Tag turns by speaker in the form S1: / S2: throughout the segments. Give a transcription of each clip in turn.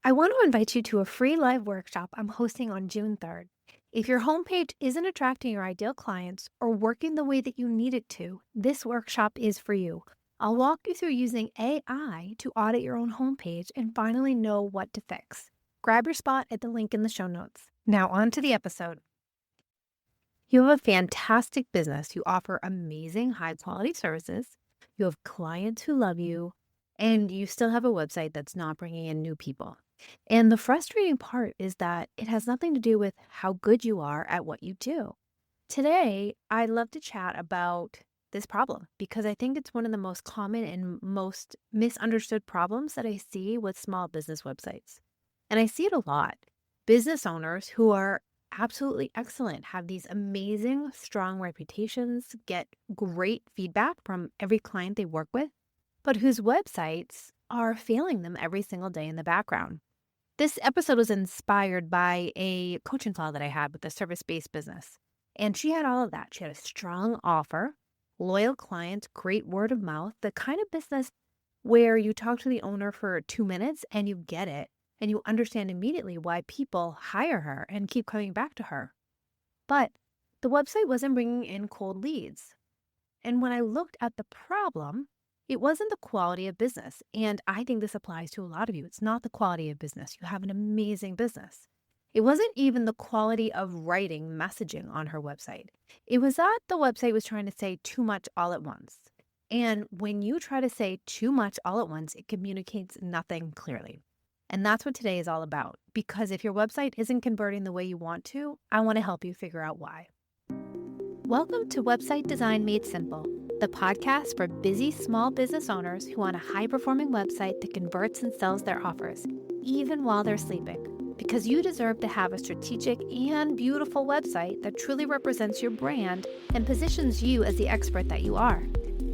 S1: I want to invite you to a free live workshop I'm hosting on June 3rd. If your homepage isn't attracting your ideal clients or working the way that you need it to, this workshop is for you. I'll walk you through using AI to audit your own homepage and finally know what to fix. Grab your spot at the link in the show notes. Now, on to the episode. You have a fantastic business. You offer amazing, high quality services. You have clients who love you, and you still have a website that's not bringing in new people. And the frustrating part is that it has nothing to do with how good you are at what you do. Today, I'd love to chat about this problem because I think it's one of the most common and most misunderstood problems that I see with small business websites. And I see it a lot. Business owners who are absolutely excellent, have these amazing, strong reputations, get great feedback from every client they work with, but whose websites are failing them every single day in the background. This episode was inspired by a coaching call that I had with a service-based business. And she had all of that. She had a strong offer, loyal clients, great word of mouth, the kind of business where you talk to the owner for 2 minutes and you get it and you understand immediately why people hire her and keep coming back to her. But the website wasn't bringing in cold leads. And when I looked at the problem, it wasn't the quality of business. And I think this applies to a lot of you. It's not the quality of business. You have an amazing business. It wasn't even the quality of writing messaging on her website. It was that the website was trying to say too much all at once. And when you try to say too much all at once, it communicates nothing clearly. And that's what today is all about. Because if your website isn't converting the way you want to, I want to help you figure out why. Welcome to Website Design Made Simple, the podcast for busy small business owners who want a high-performing website that converts and sells their offers, even while they're sleeping. Because you deserve to have a strategic and beautiful website that truly represents your brand and positions you as the expert that you are.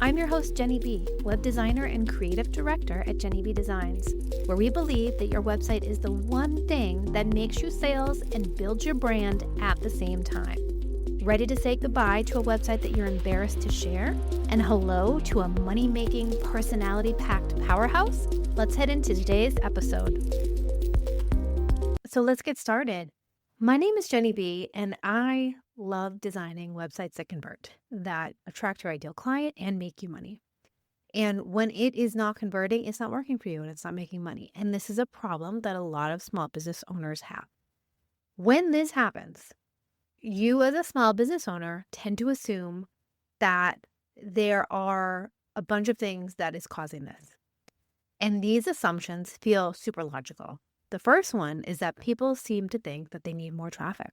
S1: I'm your host, Jenny B., web designer and creative director at Jenny B Designs, where we believe that your website is the one thing that makes you sales and builds your brand at the same time. Ready to say goodbye to a website that you're embarrassed to share? And hello to a money-making, personality-packed powerhouse? Let's head into today's episode. So let's get started. My name is Jenny B, and I love designing websites that convert, that attract your ideal client and make you money. And when it is not converting, it's not working for you and it's not making money. And this is a problem that a lot of small business owners have. When this happens, you as a small business owner tend to assume that there are a bunch of things that is causing this. And these assumptions feel super logical. The first one is that people seem to think that they need more traffic.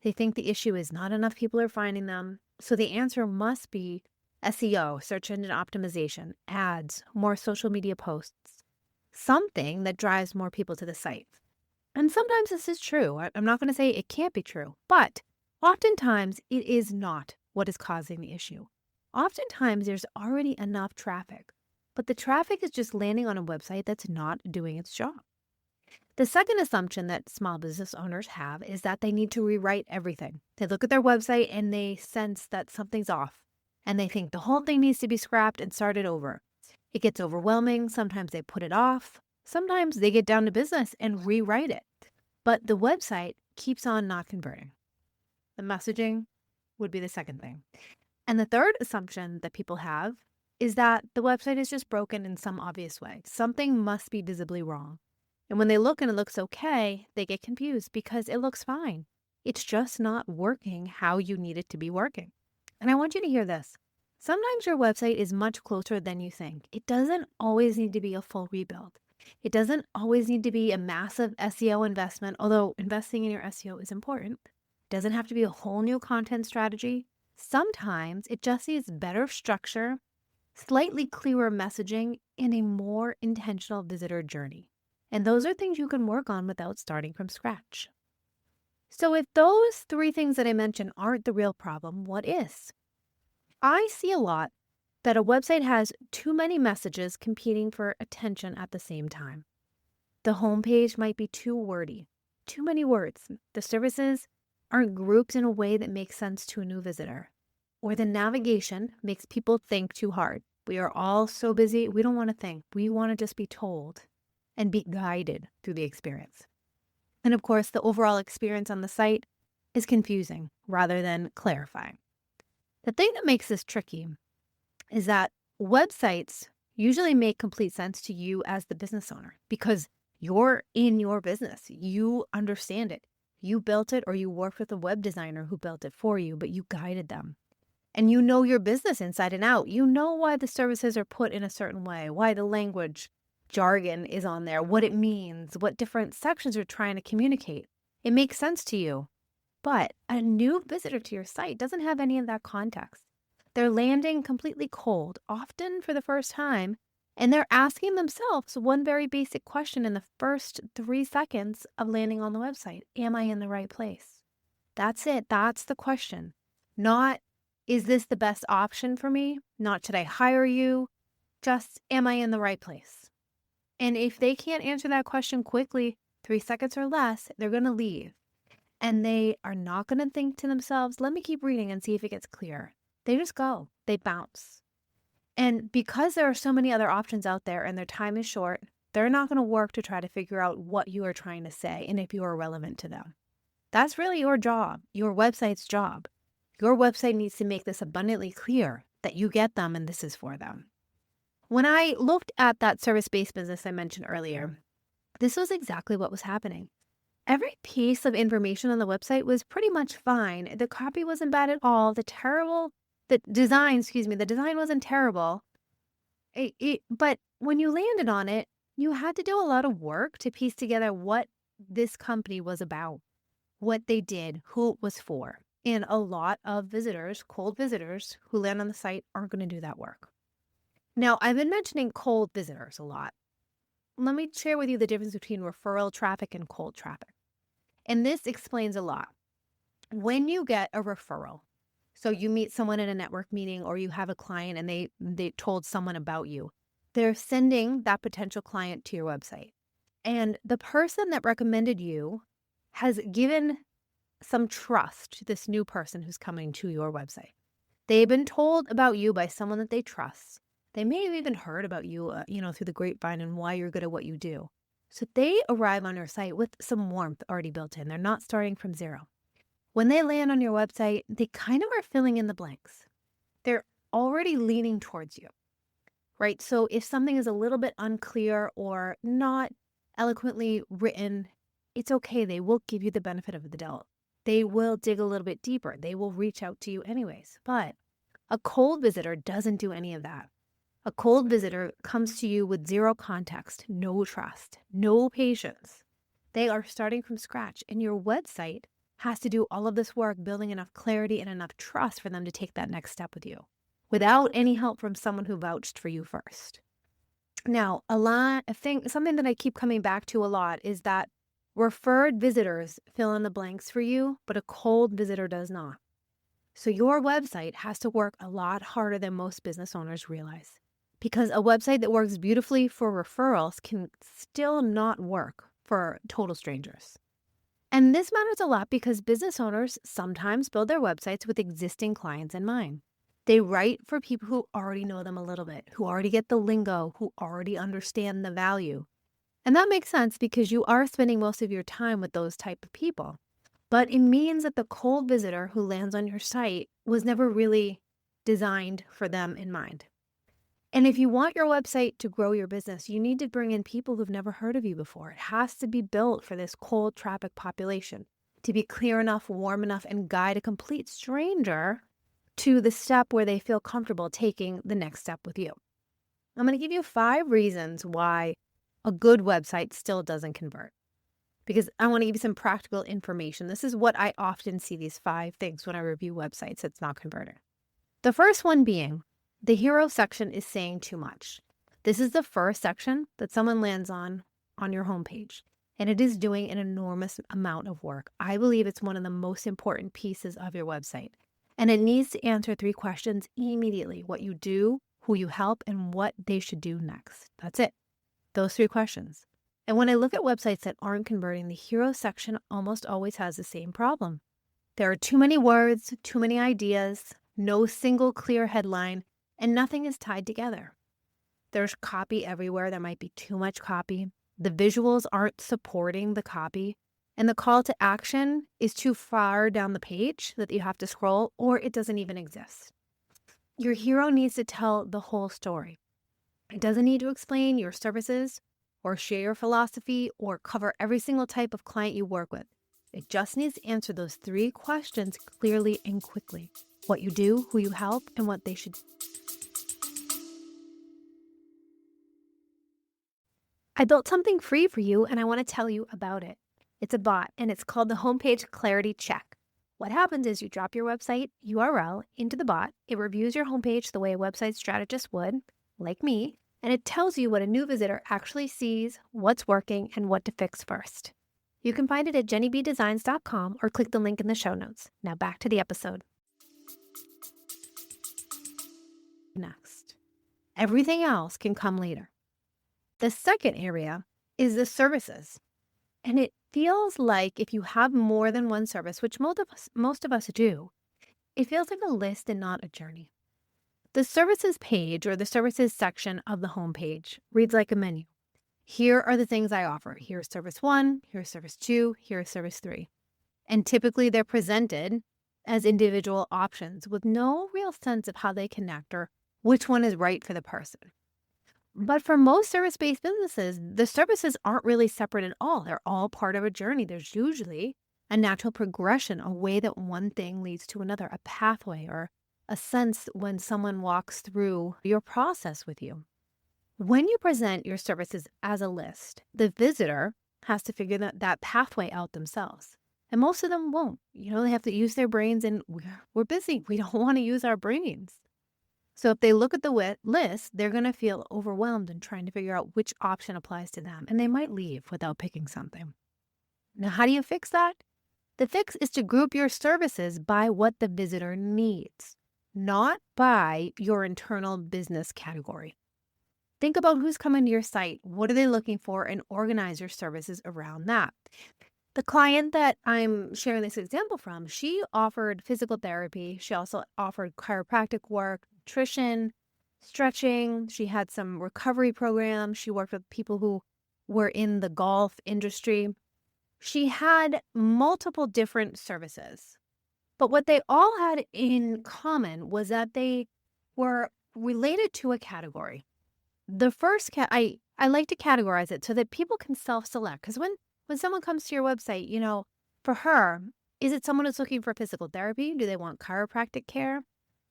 S1: They think the issue is not enough people are finding them. So the answer must be SEO, search engine optimization, ads, more social media posts, something that drives more people to the site. And sometimes this is true. I'm not going to say it can't be true, but oftentimes it is not what is causing the issue. Oftentimes there's already enough traffic, but the traffic is just landing on a website that's not doing its job. The second assumption that small business owners have is that they need to rewrite everything. They look at their website and they sense that something's off, and they think the whole thing needs to be scrapped and started over. It gets overwhelming. Sometimes they put it off. Sometimes they get down to business and rewrite it. But the website keeps on not converting. The messaging would be the second thing. And the third assumption that people have is that the website is just broken in some obvious way. Something must be visibly wrong. And when they look and it looks okay, they get confused because it looks fine. It's just not working how you need it to be working. And I want you to hear this. Sometimes your website is much closer than you think. It doesn't always need to be a full rebuild. It doesn't always need to be a massive SEO investment, although investing in your SEO is important. It doesn't have to be a whole new content strategy. Sometimes it just needs better structure, slightly clearer messaging, and a more intentional visitor journey. And those are things you can work on without starting from scratch. So if those three things that I mentioned aren't the real problem, what is? I see a lot that a website has too many messages competing for attention at the same time. The homepage might be too wordy, too many words. The services aren't grouped in a way that makes sense to a new visitor. Or the navigation makes people think too hard. We are all so busy, we don't want to think. We want to just be told. and be guided through the experience. And of course, the overall experience on the site is confusing rather than clarifying. The thing that makes this tricky is that websites usually make complete sense to you as the business owner because you're in your business. You understand it. You built it or you worked with a web designer who built it for you, but you guided them. And you know your business inside and out. You know why the services are put in a certain way, why the language jargon is on there, what it means, what different sections are trying to communicate. It makes sense to you. But a new visitor to your site doesn't have any of that context. They're landing completely cold, often for the first time, and they're asking themselves one very basic question in the first 3 seconds of landing on the website. Am I in the right place? That's it. That's the question. Not, is this the best option for me? Not, should I hire you? Just, am I in the right place? And if they can't answer that question quickly, 3 seconds or less, they're going to leave. And they are not going to think to themselves, let me keep reading and see if it gets clear. They just go, they bounce. And because there are so many other options out there and their time is short, they're not going to work to try to figure out what you are trying to say and if you are relevant to them. That's really your job, your website's job. Your website needs to make this abundantly clear that you get them and this is for them. When I looked at that service-based business I mentioned earlier, this was exactly what was happening. Every piece of information on the website was pretty much fine. The copy wasn't bad at all. The design wasn't terrible. But when you landed on it, you had to do a lot of work to piece together what this company was about, what they did, who it was for. And a lot of visitors, cold visitors who land on the site aren't going to do that work. Now, I've been mentioning cold visitors a lot. Let me share with you the difference between referral traffic and cold traffic. And this explains a lot. When you get a referral, so you meet someone in a network meeting or you have a client and they told someone about you, they're sending that potential client to your website. And the person that recommended you has given some trust to this new person who's coming to your website. They've been told about you by someone that they trust. They may have even heard about you, through the grapevine and why you're good at what you do. So they arrive on your site with some warmth already built in. They're not starting from zero. When they land on your website, they kind of are filling in the blanks. They're already leaning towards you, right? So if something is a little bit unclear or not eloquently written, it's okay. They will give you the benefit of the doubt. They will dig a little bit deeper. They will reach out to you anyways. But a cold visitor doesn't do any of that. A cold visitor comes to you with zero context, no trust, no patience. They are starting from scratch, and your website has to do all of this work building enough clarity and enough trust for them to take that next step with you without any help from someone who vouched for you first. Now, something that I keep coming back to a lot is that referred visitors fill in the blanks for you, but a cold visitor does not. So your website has to work a lot harder than most business owners realize. Because a website that works beautifully for referrals can still not work for total strangers. And this matters a lot because business owners sometimes build their websites with existing clients in mind. They write for people who already know them a little bit, who already get the lingo, who already understand the value. And that makes sense because you are spending most of your time with those type of people. But it means that the cold visitor who lands on your site was never really designed for them in mind. And if you want your website to grow your business, you need to bring in people who've never heard of you before. It has to be built for this cold traffic population to be clear enough, warm enough, and guide a complete stranger to the step where they feel comfortable taking the next step with you. I'm going to give you 5 reasons why a good website still doesn't convert, because I want to give you some practical information. This is what I often see, these 5 things when I review websites that's not converting. The first one being, the hero section is saying too much. This is the first section that someone lands on your homepage, and it is doing an enormous amount of work. I believe it's one of the most important pieces of your website, and it needs to answer 3 questions immediately: what you do, who you help, and what they should do next. That's it. Those 3 questions. And when I look at websites that aren't converting, the hero section almost always has the same problem. There are too many words, too many ideas, no single clear headline, and nothing is tied together. There's copy everywhere. There might be too much copy. the visuals aren't supporting the copy, and the call to action is too far down the page that you have to scroll, or it doesn't even exist. Your hero needs to tell the whole story. It doesn't need to explain your services or share your philosophy or cover every single type of client you work with. It just needs to answer those 3 questions clearly and quickly: what you do, who you help, and what they should. I built something free for you and I want to tell you about it. It's a bot and it's called the Homepage Clarity Check. What happens is you drop your website URL into the bot. It reviews your homepage the way a website strategist would, like me, and it tells you what a new visitor actually sees, what's working, and what to fix first. You can find it at jennybdesigns.com or click the link in the show notes. Now back to the episode. Next, everything else can come later. The second area is the services. And it feels like if you have more than one service, which most of us do, it feels like a list and not a journey. The services page or the services section of the homepage reads like a menu. Here are the things I offer. Here's service 1, here's service 2, here's service 3. And typically they're presented as individual options with no real sense of how they connect or which one is right for the person. But for most service-based businesses, the services aren't really separate at all. They're all part of a journey. There's usually a natural progression, a way that one thing leads to another, a pathway or a sense when someone walks through your process with you. When you present your services as a list, the visitor has to figure that pathway out themselves. And most of them won't. They have to use their brains, and we're busy. We don't want to use our brains. So if they look at the list, they're going to feel overwhelmed and trying to figure out which option applies to them, and they might leave without picking something. Now, how do you fix that? The fix is to group your services by what the visitor needs, not by your internal business category. Think about who's coming to your site, what are they looking for, and organize your services around that. The client that I'm sharing this example from, she offered physical therapy. She also offered chiropractic work, nutrition, stretching. She had some recovery programs. She worked with people who were in the golf industry. She had multiple different services, but what they all had in common was that they were related to a category. The first, I like to categorize it so that people can self-select, because when someone comes to your website, for her, is it someone who's looking for physical therapy? Do they want chiropractic care?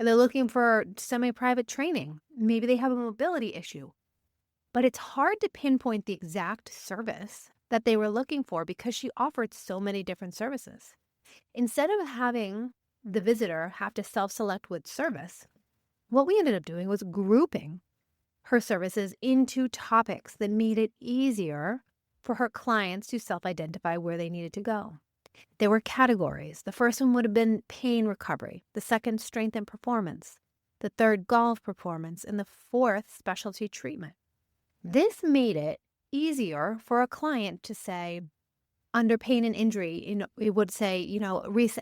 S1: Are they looking for semi-private training? Maybe they have a mobility issue. But it's hard to pinpoint the exact service that they were looking for because she offered so many different services. Instead of having the visitor have to self-select which service, what we ended up doing was grouping her services into topics that made it easier for her clients to self-identify where they needed to go. There were categories. The first one would have been pain recovery, the second, strength and performance, the third, golf performance, and the fourth, specialty treatment. This made it easier for a client to say, under pain and injury, it would say,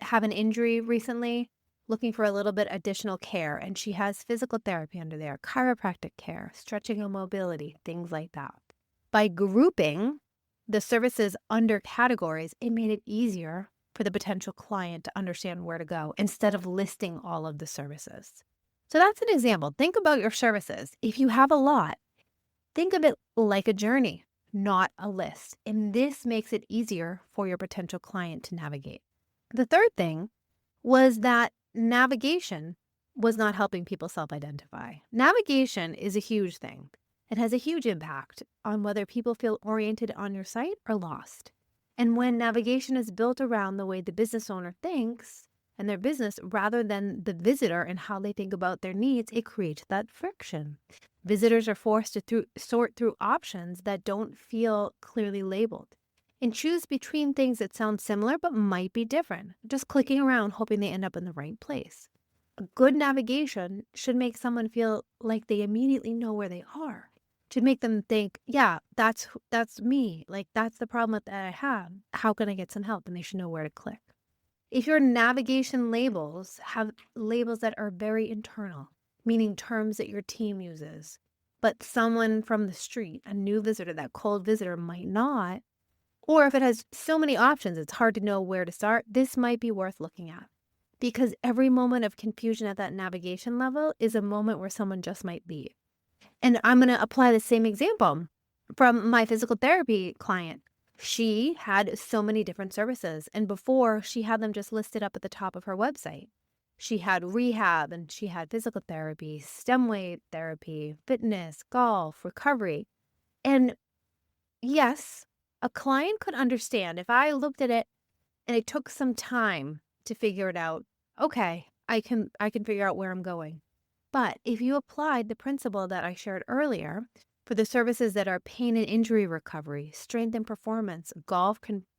S1: have an injury recently, looking for a little bit additional care, and she has physical therapy under there, chiropractic care, stretching and mobility, things like that. By grouping the services under categories, it made it easier for the potential client to understand where to go instead of listing all of the services. So that's an example. Think about your services. If you have a lot, think of it like a journey, not a list. And this makes it easier for your potential client to navigate. The third thing was that navigation was not helping people self-identify. Navigation is a huge thing. It has a huge impact on whether people feel oriented on your site or lost. And when navigation is built around the way the business owner thinks and their business rather than the visitor and how they think about their needs, it creates that friction. Visitors are forced to sort through options that don't feel clearly labeled and choose between things that sound similar but might be different, just clicking around hoping they end up in the right place. A good navigation should make someone feel like they immediately know where they are. Should make them think, yeah, that's me. Like, that's the problem that I have. How can I get some help? And they should know where to click. If your navigation labels have labels that are very internal, meaning terms that your team uses, but someone from the street, a new visitor, that cold visitor might not. Or if it has so many options, it's hard to know where to start, this might be worth looking at. Because every moment of confusion at that navigation level is a moment where someone just might leave. And I'm going to apply the same example from my physical therapy client. She had so many different services, and before she had them just listed up at the top of her website. She had rehab and she had physical therapy, stem weight therapy, fitness, golf, recovery. And yes, a client could understand if I looked at it and it took some time to figure it out. Okay, I can figure out where I'm going. But if you applied the principle that I shared earlier for the services that are pain and injury recovery, strength and performance,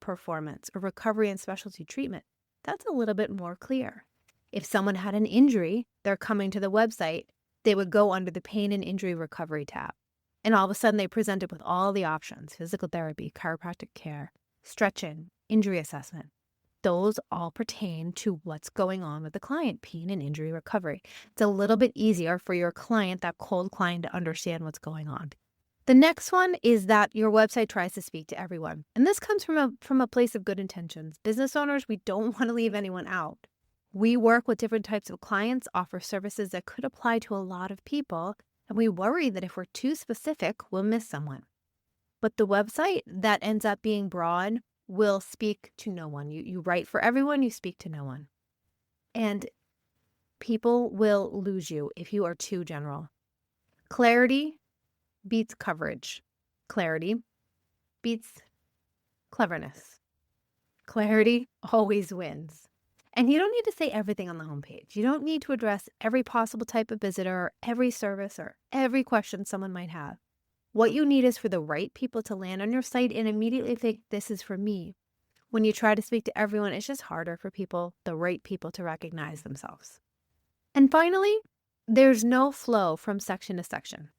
S1: performance, or recovery and specialty treatment, that's a little bit more clear. If someone had an injury, they're coming to the website, they would go under the pain and injury recovery tab. And all of a sudden they presented with all the options: physical therapy, chiropractic care, stretching, injury assessment. Those all pertain to what's going on with the client, pain and injury recovery. It's a little bit easier for your client, that cold client, to understand what's going on. The next one is that your website tries to speak to everyone. And this comes from a place of good intentions. Business owners, we don't want to leave anyone out. We work with different types of clients, offer services that could apply to a lot of people, and we worry that if we're too specific, we'll miss someone. But the website that ends up being broad will speak to no one. You write for everyone, you speak to no one. And people will lose you if you are too general. Clarity beats coverage. Clarity beats cleverness. Clarity always wins. And you don't need to say everything on the homepage. You don't need to address every possible type of visitor or every service or every question someone might have. What you need is for the right people to land on your site and immediately think, this is for me. When you try to speak to everyone, it's just harder for the right people, to recognize themselves. And finally, there's no flow from section to section.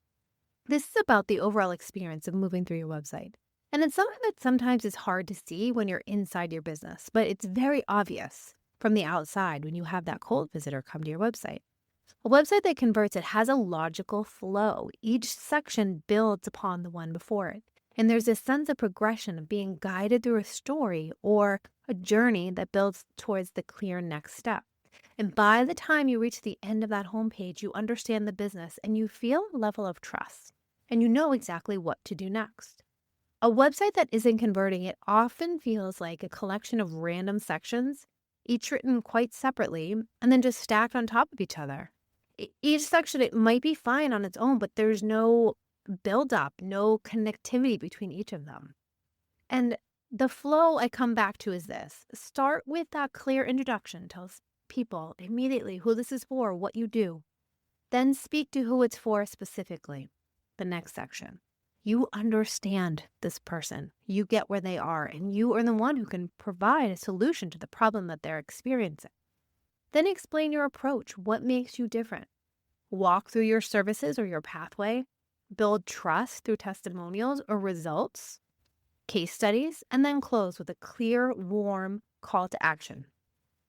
S1: This is about the overall experience of moving through your website. And it's something that sometimes is hard to see when you're inside your business, but it's very obvious from the outside when you have that cold visitor come to your website. A website that converts, it has a logical flow. Each section builds upon the one before it. And there's this sense of progression of being guided through a story or a journey that builds towards the clear next step. And by the time you reach the end of that homepage, you understand the business and you feel a level of trust and you know exactly what to do next. A website that isn't converting, it often feels like a collection of random sections, each written quite separately and then just stacked on top of each other. Each section, it might be fine on its own, but there's no buildup, no connectivity between each of them. And the flow I come back to is this. Start with that clear introduction. Tell people immediately who this is for, what you do. Then speak to who it's for specifically. The next section. You understand this person. You get where they are, and you are the one who can provide a solution to the problem that they're experiencing. Then explain your approach. What makes you different? Walk through your services or your pathway. Build trust through testimonials or results, case studies, and then close with a clear, warm call to action.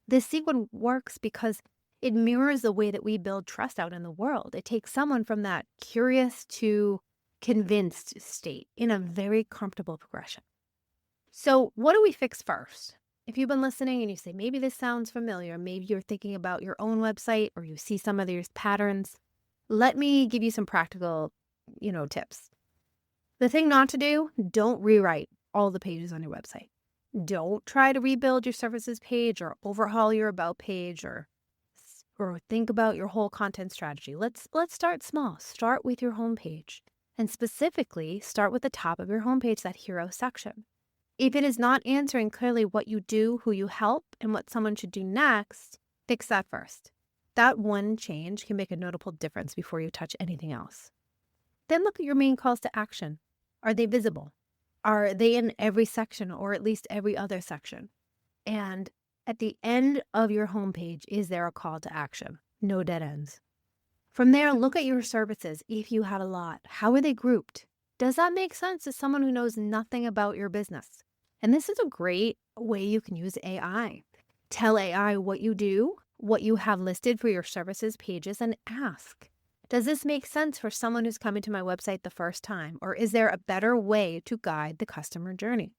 S1: This sequence works because it mirrors the way that we build trust out in the world. It takes someone from that curious to convinced state in a very comfortable progression. So what do we fix first? If you've been listening and you say, maybe this sounds familiar, maybe you're thinking about your own website or you see some of these patterns, let me give you some practical, tips. The thing not to do, don't rewrite all the pages on your website. Don't try to rebuild your services page or overhaul your about page or think about your whole content strategy. Let's start small. Start with your homepage and specifically start with the top of your homepage, that hero section. If it is not answering clearly what you do, who you help, and what someone should do next, fix that first. That one change can make a notable difference before you touch anything else. Then look at your main calls to action. Are they visible? Are they in every section or at least every other section? And at the end of your homepage, is there a call to action? No dead ends. From there, look at your services. If you have a lot, how are they grouped? Does that make sense to someone who knows nothing about your business? And this is a great way you can use AI. Tell AI what you do, what you have listed for your services pages, and ask. Does this make sense for someone who's coming to my website the first time? Or is there a better way to guide the customer journey?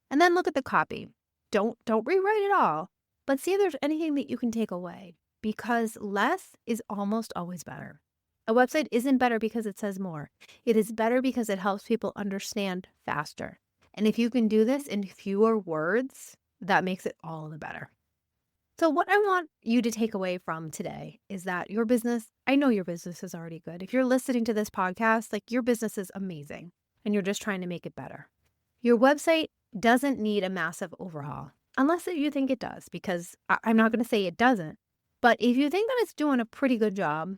S1: And then look at the copy. Don't rewrite it all, but see if there's anything that you can take away, because less is almost always better. A website isn't better because it says more. It is better because it helps people understand faster. And if you can do this in fewer words, that makes it all the better. So what I want you to take away from today is that your business, I know your business is already good. If you're listening to this podcast, like, your business is amazing and you're just trying to make it better. Your website doesn't need a massive overhaul, unless you think it does, because I'm not going to say it doesn't. But if you think that it's doing a pretty good job,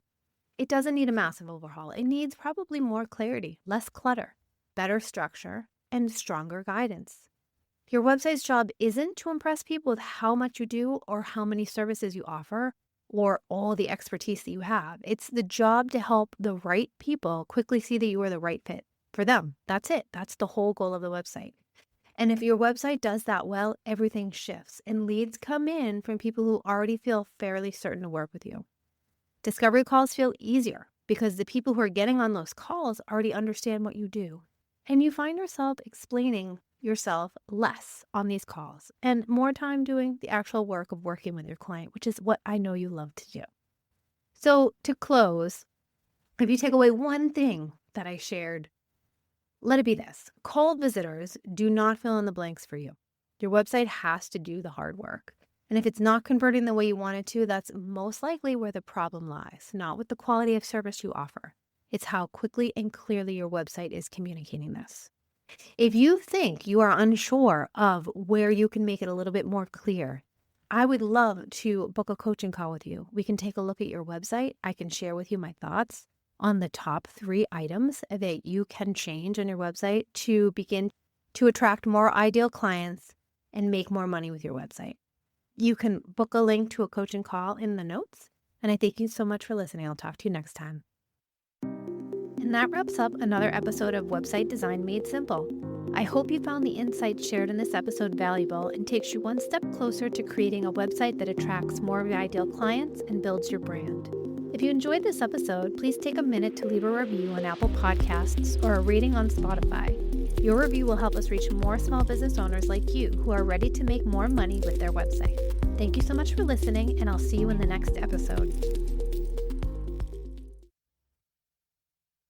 S1: it doesn't need a massive overhaul. It needs probably more clarity, less clutter, better structure, and stronger guidance. Your website's job isn't to impress people with how much you do or how many services you offer or all the expertise that you have. It's the job to help the right people quickly see that you are the right fit for them. That's it. That's the whole goal of the website. And if your website does that well, everything shifts and leads come in from people who already feel fairly certain to work with you. Discovery calls feel easier because the people who are getting on those calls already understand what you do. And you find yourself explaining yourself less on these calls and more time doing the actual work of working with your client, which is what I know you love to do. So to close, if you take away one thing that I shared, let it be this: cold visitors do not fill in the blanks for you. Your website has to do the hard work. And if it's not converting the way you want it to, that's most likely where the problem lies, not with the quality of service you offer. It's how quickly and clearly your website is communicating this. If you think you are unsure of where you can make it a little bit more clear, I would love to book a coaching call with you. We can take a look at your website. I can share with you my thoughts on the top 3 items that you can change on your website to begin to attract more ideal clients and make more money with your website. You can book a link to a coaching call in the notes. And I thank you so much for listening. I'll talk to you next time. And that wraps up another episode of Website Design Made Simple. I hope you found the insights shared in this episode valuable and takes you one step closer to creating a website that attracts more of your ideal clients and builds your brand. If you enjoyed this episode, please take a minute to leave a review on Apple Podcasts or a rating on Spotify. Your review will help us reach more small business owners like you who are ready to make more money with their website. Thank you so much for listening, and I'll see you in the next episode.